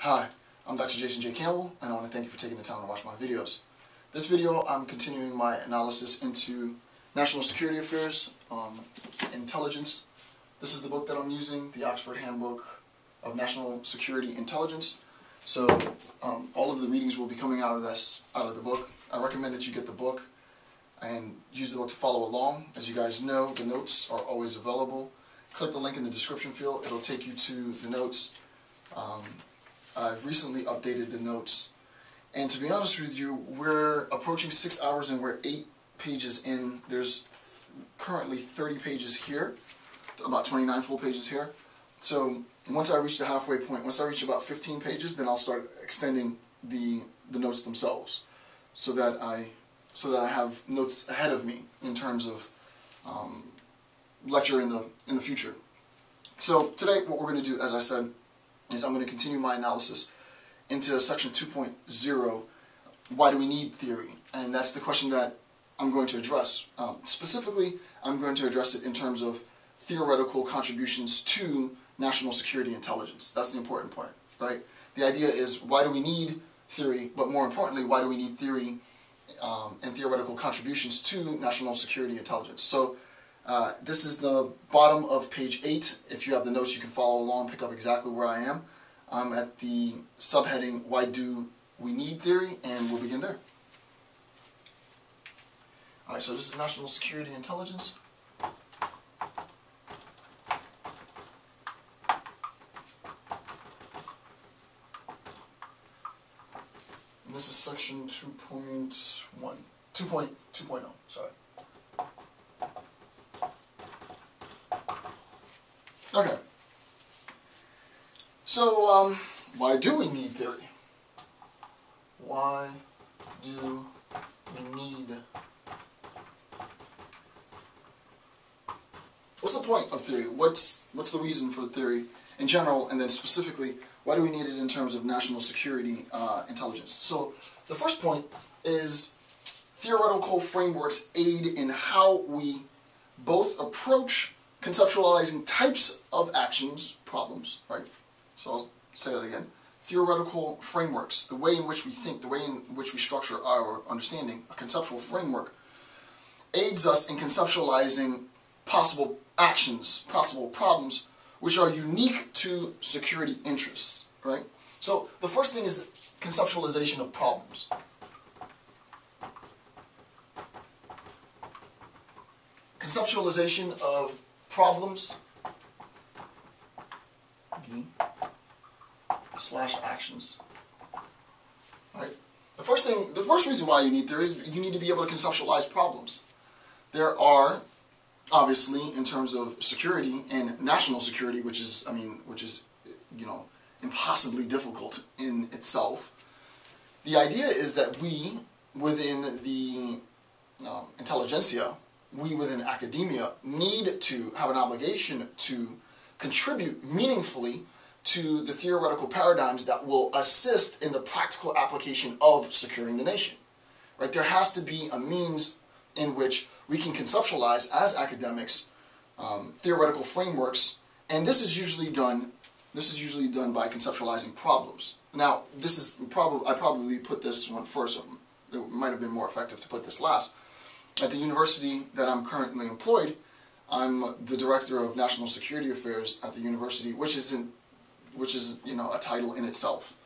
Hi, I'm Dr. Jason J. Campbell, and I want to thank you for taking the time to watch my videos. This video, I'm continuing my analysis into national security affairs, intelligence. This is the book that I'm using, the Oxford Handbook of National Security Intelligence. So all of the readings will be coming out of the book. I recommend that you get the book and use the book to follow along. As you guys know, the notes are always available. Click the link in the description field. It'll take you to the notes. I've recently updated the notes, and to be honest with you, we're approaching 6 hours and we're 8 pages in. There's currently 30 pages here, about 29 full pages here. So once I reach the halfway point, once I reach about 15 pages, then I'll start extending the notes themselves, so that I have notes ahead of me in terms of lecture in the future. So today, what we're going to do, as I said, is I'm going to continue my analysis into section 2.0, why do we need theory? And that's the question that I'm going to address. Specifically, I'm going to address it in terms of theoretical contributions to national security intelligence. That's the important part, right? The idea is, why do we need theory, but more importantly, why do we need theory and theoretical contributions to national security intelligence? So this is the bottom of page 8. If you have the notes, you can follow along, pick up exactly where I am. I'm at the subheading, Why Do We Need Theory? And we'll begin there. Alright, so this is national security intelligence. And this is section 2.0, sorry. Okay. So, why do we need theory? Why do we need... What's the point of theory? What's the reason for theory in general, and then specifically, why do we need it in terms of national security intelligence? So, the first point is theoretical frameworks aid in how we both approach conceptualizing types of actions, problems, right? So I'll say that again. Theoretical frameworks, the way in which we think, the way in which we structure our understanding, a conceptual framework, aids us in conceptualizing possible actions, possible problems, which are unique to security interests, right? So the first thing is the conceptualization of problems. Conceptualization of problems / actions. Right? The first reason why you need theory is you need to be able to conceptualize problems. There are, obviously, in terms of security and national security, which is impossibly difficult in itself. The idea is that we, within the intelligentsia, we within academia, need to have an obligation to contribute meaningfully to the theoretical paradigms that will assist in the practical application of securing the nation. Right? There has to be a means in which we can conceptualize, as academics, theoretical frameworks, and this is usually done by conceptualizing problems. Now, I probably put this one first. It might have been more effective to put this last. At the university that I'm currently employed, I'm the director of national security affairs at the university, which is a title in itself.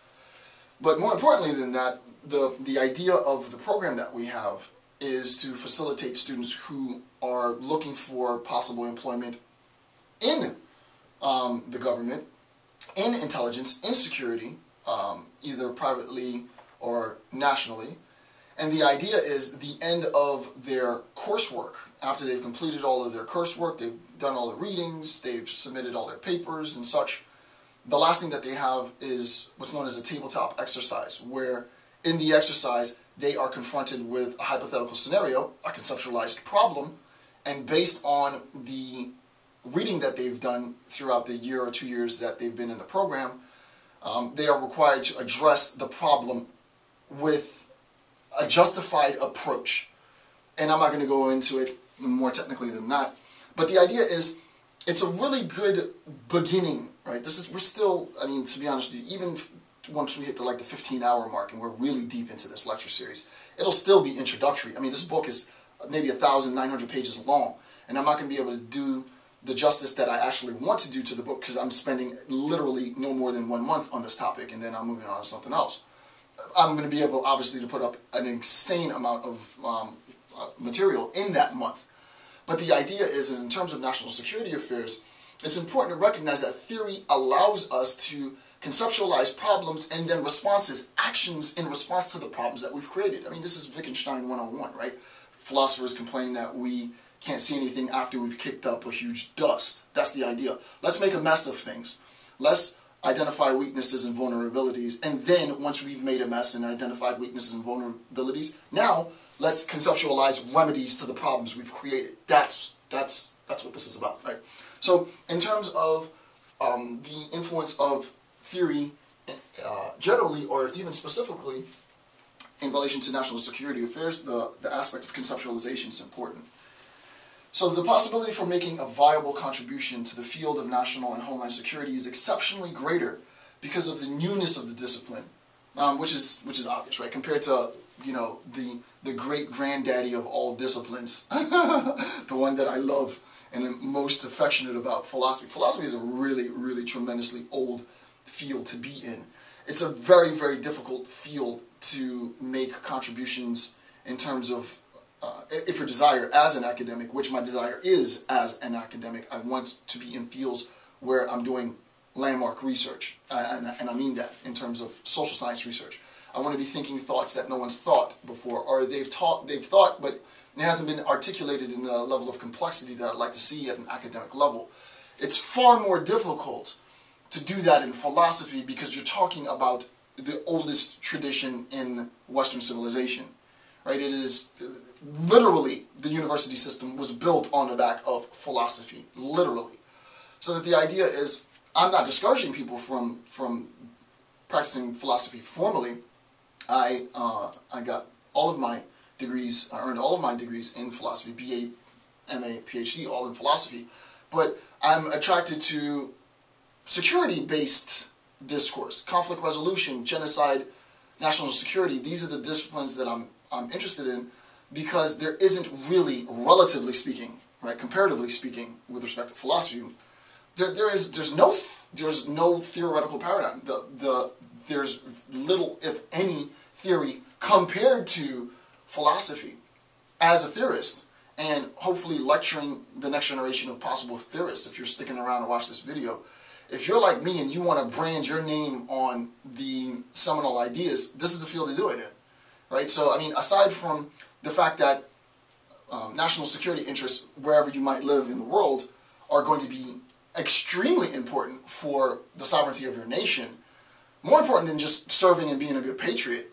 But more importantly than that, the idea of the program that we have is to facilitate students who are looking for possible employment in the government, in intelligence, in security, either privately or nationally. And the idea is the end of their coursework. After they've completed all of their coursework, they've done all the readings, they've submitted all their papers and such, the last thing that they have is what's known as a tabletop exercise, where in the exercise they are confronted with a hypothetical scenario, a conceptualized problem, and based on the reading that they've done throughout the year or 2 years that they've been in the program, they are required to address the problem with a justified approach. And I'm not going to go into it more technically than that, but the idea is it's a really good beginning, right? We're still, I mean, to be honest with you, even once we hit the 15-hour mark and we're really deep into this lecture series, it'll still be introductory. I mean, this book is maybe 1,900 pages long, and I'm not going to be able to do the justice that I actually want to do to the book because I'm spending literally no more than 1 month on this topic, and then I'm moving on to something else. I'm going to be able, obviously, to put up an insane amount of material in that month. But the idea is in terms of national security affairs, it's important to recognize that theory allows us to conceptualize problems and then responses, actions in response to the problems that we've created. I mean, this is Wittgenstein 101, right? Philosophers complain that we can't see anything after we've kicked up a huge dust. That's the idea. Let's make a mess of things. Let's identify weaknesses and vulnerabilities, and then once we've made a mess and identified weaknesses and vulnerabilities, now let's conceptualize remedies to the problems we've created. That's what this is about, right? So in terms of the influence of theory generally, or even specifically in relation to national security affairs, the aspect of conceptualization is important. So the possibility for making a viable contribution to the field of national and homeland security is exceptionally greater because of the newness of the discipline, which is obvious, right? Compared to, you know, the great granddaddy of all disciplines, the one that I love and am most affectionate about, philosophy. Philosophy is a really, really tremendously old field to be in. It's a very, very difficult field to make contributions in terms of if your desire as an academic, which my desire is as an academic, I want to be in fields where I'm doing landmark research, and I mean that in terms of social science research. I want to be thinking thoughts that no one's thought before, or they've thought, but it hasn't been articulated in the level of complexity that I'd like to see at an academic level. It's far more difficult to do that in philosophy because you're talking about the oldest tradition in Western civilization. Right? It is literally, the university system was built on the back of philosophy, literally. So that the idea is, I'm not discouraging people from practicing philosophy formally. I got all of my degrees, I earned all of my degrees in philosophy, BA, MA, PhD, all in philosophy. But I'm attracted to security-based discourse, conflict resolution, genocide, national security. These are the disciplines that I'm interested in because there isn't really, relatively speaking, right, comparatively speaking, with respect to philosophy, there's no theoretical paradigm. There's little, if any, theory compared to philosophy as a theorist, and hopefully lecturing the next generation of possible theorists. If you're sticking around to watch this video, if you're like me and you want to brand your name on the seminal ideas, this is the field to do it in. Right? So, I mean, aside from the fact that national security interests, wherever you might live in the world, are going to be extremely important for the sovereignty of your nation, more important than just serving and being a good patriot,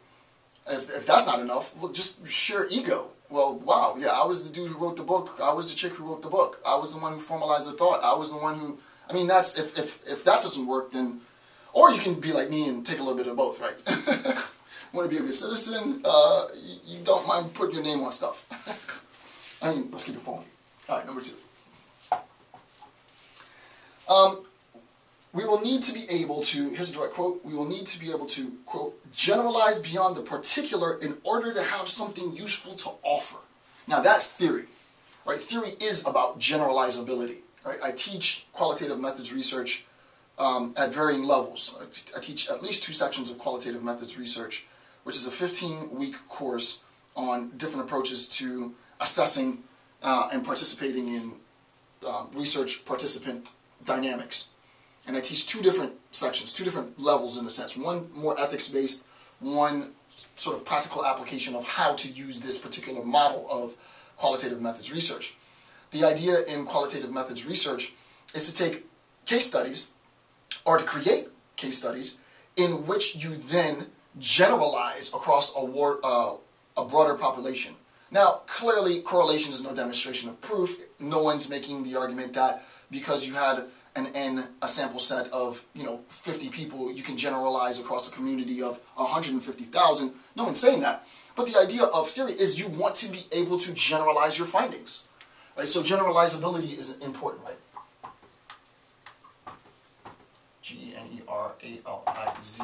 if that's not enough, well, just sheer ego. Well, wow, yeah, I was the dude who wrote the book, I was the chick who wrote the book, I was the one who formalized the thought, I was the one who, I mean, that's, if that doesn't work, then, or you can be like me and take a little bit of both, right? Want to be a good citizen, you don't mind putting your name on stuff. I mean, let's keep it funky. Alright, number 2. We will need to be able to, here's a direct quote, we will need to be able to, quote, generalize beyond the particular in order to have something useful to offer. Now that's theory, right? Theory is about generalizability, right? I teach qualitative methods research at varying levels. I teach at least 2 sections of qualitative methods research, which is a 15-week course on different approaches to assessing and participating in research participant dynamics. And I teach 2 different sections, 2 different levels in a sense. One more ethics-based, one sort of practical application of how to use this particular model of qualitative methods research. The idea in qualitative methods research is to take case studies, or to create case studies, in which you then generalize across a broader population. Now, clearly, correlation is no demonstration of proof. No one's making the argument that because you had a sample set of 50 people, you can generalize across a community of 150,000. No one's saying that. But the idea of theory is you want to be able to generalize your findings. Right? So generalizability is important, right? Generalize.